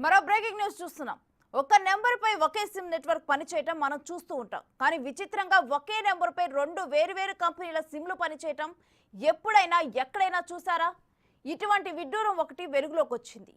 మరో breaking news చూస్తున్నాం. ఒక నెంబర్ పై ఒకే సిమ్ నెట్వర్క్ పనిచేయటం మనం చూస్తూ ఉంటాం. కానీ విచిత్రంగా ఒకే నెంబర్ పై రెండు వేరు కంపెనీల సిమ్లు పనిచేయటం ఎప్పుడైనా ఎక్కడైనా చూసారా? ఇటువంటి విడ్డూరం ఒకటి వెలుగులోకి వచ్చింది.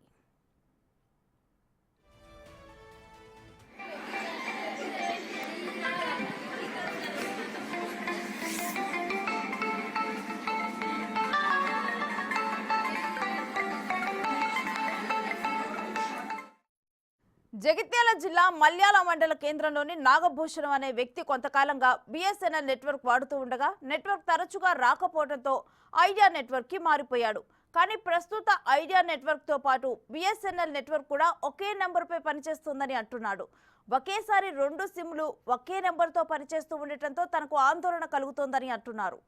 జగిత్యాల జిల్లా మల్యాల మండల కేంద్రంలోని నాగభూషణం అనే వ్యక్తి కొంతకాలంగా బిఎస్ఎన్ఎల్ నెట్వర్క్ వాడుతూ ఉండగా నెట్వర్క్ తరచుగా రాకపోవడంతో ఐడియా నెట్వర్క్ కి మారిపోయాడు. కానీ ప్రస్తుత ఐడియా నెట్వర్క్ తో పాటు బిఎస్ఎన్ఎల్ నెట్వర్క్ కూడా ఒకే నెంబర్ పై పనిచేస్తుందని అంటున్నాడు. ఒకేసారి రెండు సిమ్లు ఒకే నెంబర్ తో పనిచేస్తూ ఉండటంతో తనకు ఆందోళన కలుగుతోందని అంటున్నారు.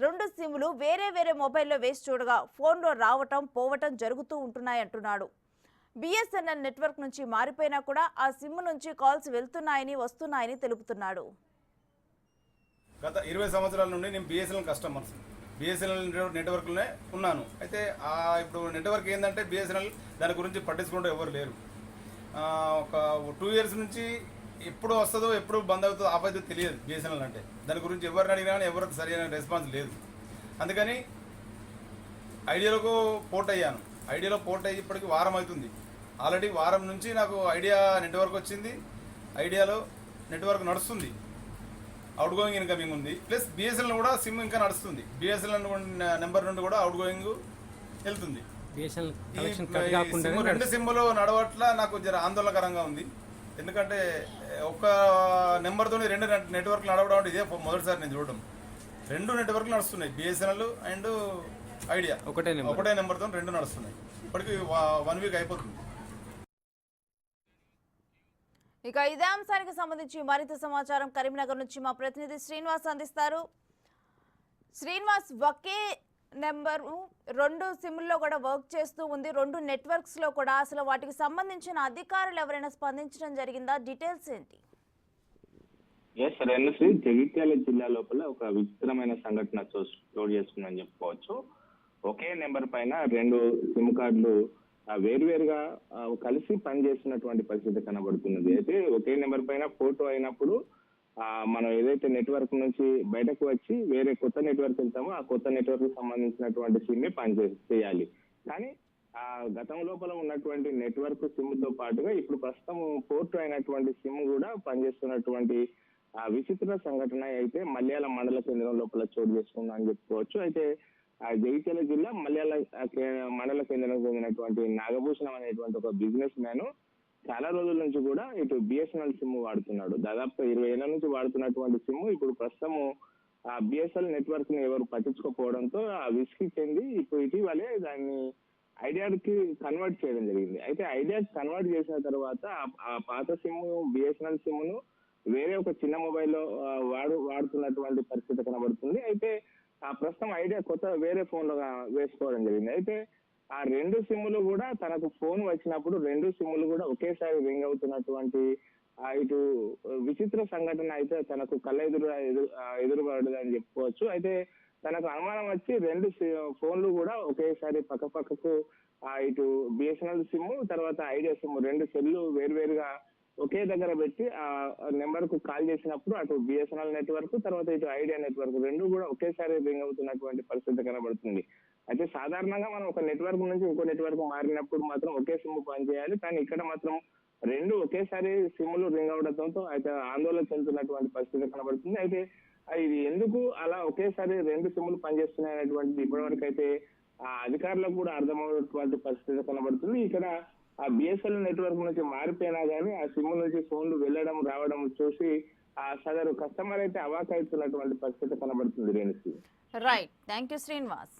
రెండు సిమ్లు వేరే మొబైల్లో వేసి చూడగా ఫోన్లో రావటం పోవటం జరుగుతూ ఉంటున్నాయి అంటున్నాడు. బిఎస్ఎన్ఎల్ నెట్వర్క్ నుంచి మారిపోయినా కూడా ఆ సిమ్ నుంచి కాల్స్ వెళ్తున్నాయని వస్తున్నాయని తెలుపుతున్నాడు. గత 20 సంవత్సరాల నుండి నేను బిఎస్ఎన్ఎల్ కస్టమర్స్ బిఎస్ఎన్ఎల్ నెట్వర్క్లోనే ఉన్నాను. అయితే ఇప్పుడు నెట్వర్క్ ఏంటంటే బిఎస్ఎన్ఎల్ దాని గురించి పట్టించుకుంటూ ఎవరు లేరు. ఒక 2 years నుంచి ఎప్పుడు వస్తుందో ఎప్పుడు బంద్ అవుతుందో ఆఫ్ అవుతుందో తెలియదు. బిఎస్ఎన్ఎల్ అంటే దాని గురించి ఎవరిని అడిగినా కానీ ఎవరికి సరైన రెస్పాన్స్ లేదు. అందుకని ఐడియాలోకి పోర్ట్ అయ్యాను. ఐడియాలో పోర్ట్ అయ్యి ఇప్పటికి వారం అవుతుంది. ఆల్రెడీ వారం నుంచి నాకు ఐడియా నెట్వర్క్ వచ్చింది. ఐడియాలో నెట్వర్క్ నడుస్తుంది, అవుట్ గోయింగ్ ఇన్కమింగ్ ఉంది. ప్లస్ బిఎస్ఎన్ఎల్ కూడా సిమ్ ఇంకా నడుస్తుంది. బిఎస్ఎన్ఎల్ నెంబర్ నుండి కూడా అవుట్ గోయింగ్ వెళ్తుంది. రెండు సిమ్లు నడవట్ల నాకు జర ఆందోళనకరంగా ఉంది. ఎందుకంటే ఒక్క నెంబర్తో రెండు నెట్వర్క్లు నడవడం అంటే ఇదే మొదటిసారి నేను చూడడం. రెండు నెట్వర్క్లు నడుస్తున్నాయి, బిఎస్ఎన్ఎల్ అండ్ ఐడియా ఒకటే నెంబర్తో రెండు నడుస్తున్నాయి. ఇప్పటికి 1 week అయిపోతుంది. ఇక ఇదే అంశానికి సంబంధించి మరింత సమాచారం కరీంనగర్ నుంచి మా ప్రతినిధి శ్రీనివాస్ అందిస్తారు. శ్రీనివాస్, ఒకే నెంబరు రెండు సిమ్ల్లో కూడా వర్క్ చేస్తూ ఉంది, రెండు నెట్వర్క్స్ లో కూడా. అసలు వాటికి సంబంధించిన అధికారులు ఎవరైనా స్పందించడం జరిగిందా? డీటెయిల్స్ ఏంటి? జగిత్యాల జిల్లా లోపల ఒక విచిత్రమైన సంఘటన చోటు చేసుకుందని చెప్పుకోవచ్చు. ఒకే నెంబర్ పైన రెండు సిమ్ కార్డులు వేరువేరుగా కలిసి పనిచేస్తున్నటువంటి పరిస్థితి కనబడుతున్నది. అయితే ఒకే నెంబర్ పైన ఫోటో అయినప్పుడు మనం ఏదైతే నెట్వర్క్ నుంచి బయటకు వచ్చి వేరే కొత్త నెట్వర్క్ వెళ్తామో ఆ కొత్త నెట్వర్క్ కి సంబంధించినటువంటి సిమ్ చేయాలి. కానీ గతం లోపల ఉన్నటువంటి నెట్వర్క్ సిమ్ తో పాటుగా ఇప్పుడు ప్రస్తుతం పోర్ట్ అయినటువంటి సిమ్ కూడా పనిచేస్తున్నటువంటి విచిత్ర సంఘటన అయితే మల్యాల మండల కేంద్రం లోపల చోటు చేసుకుందని చెప్పుకోవచ్చు. అయితే జగిత్యాల జిల్లా మల్యాల మండల కేంద్రానికి చెందినటువంటి నాగభూషణం అనేటువంటి ఒక బిజినెస్ మ్యాన్ చాలా రోజుల నుంచి కూడా ఇటు బిఎస్ఎన్ఎల్ సిమ్ వాడుతున్నాడు. దాదాపు 20 ఏళ్ల నుంచి వాడుతున్నటువంటి సిమ్ ఇప్పుడు ప్రస్తుతం ఆ బిఎస్ఎన్ఎల్ నెట్వర్క్ ని ఎవరు పట్టించుకోకపోవడంతో విసిగి చెంది ఇప్పుడు ఇటీవలే దాన్ని ఐడియాకి కన్వర్ట్ చేయడం జరిగింది. అయితే ఐడియాకి కన్వర్ట్ చేసిన తర్వాత ఆ పాత సిమ్ బిఎస్ఎన్ఎల్ సిమ్ ను వేరే ఒక చిన్న మొబైల్లో వాడుతున్నటువంటి పరిస్థితి కనబడుతుంది. అయితే ప్రస్తుతం ఐడియా కొత్త వేరే ఫోన్ లో వేసుకోవడం జరిగింది. అయితే ఆ రెండు సిమ్లు కూడా తనకు ఫోన్ వచ్చినప్పుడు రెండు సిమ్లు కూడా ఒకేసారి రింగ్ అవుతున్నటువంటి ఇటు విచిత్ర సంఘటన అయితే తనకు ఎదురుపడదు అని చెప్పుకోవచ్చు. అయితే తనకు అనుమానం వచ్చి రెండు ఫోన్లు కూడా ఒకేసారి పక్కకు ఇటు బిఎస్ఎన్ఎల్ సిమ్ తర్వాత ఐడియా సిమ్ రెండు సెల్లు వేరువేరుగా ఒకే దగ్గర పెట్టి ఆ నెంబర్ కు కాల్ చేసినప్పుడు అటు బిఎస్ఎన్ఎల్ నెట్వర్క్ తర్వాత ఇటు ఐడియా నెట్వర్క్ రెండు కూడా ఒకేసారి రింగ్ అవుతున్నటువంటి పరిస్థితి కనబడుతుంది. అయితే సాధారణంగా మనం ఒక నెట్వర్క్ నుంచి ఇంకో నెట్వర్క్ మారినప్పుడు మాత్రం ఒకే సిమ్ పనిచేయాలి. కానీ ఇక్కడ మాత్రం రెండు ఒకేసారి సిమ్లు రింగ్ అవడంతో అయితే ఆందోళన చెందుతున్నటువంటి పరిస్థితి కనబడుతుంది. అయితే ఇది ఎందుకు అలా ఒకేసారి రెండు సిమ్లు పనిచేస్తున్నాయి అనేటువంటిది ఇప్పటివరకు అయితే అధికారులకు కూడా అర్థమవుతున్నటువంటి పరిస్థితి కనబడుతుంది. ఇక్కడ ఆ బిఎస్ఎన్ఎల్ నెట్వర్క్ నుంచి మారిపోయినా కానీ ఆ సిమ్ నుంచి ఫోన్లు వెళ్ళడం రావడం చూసి ఆ సదరు కస్టమర్ అయితే అవాక్ అవుతున్నటువంటి పరిస్థితి కనబడుతుంది. Right, thank you Srinivas.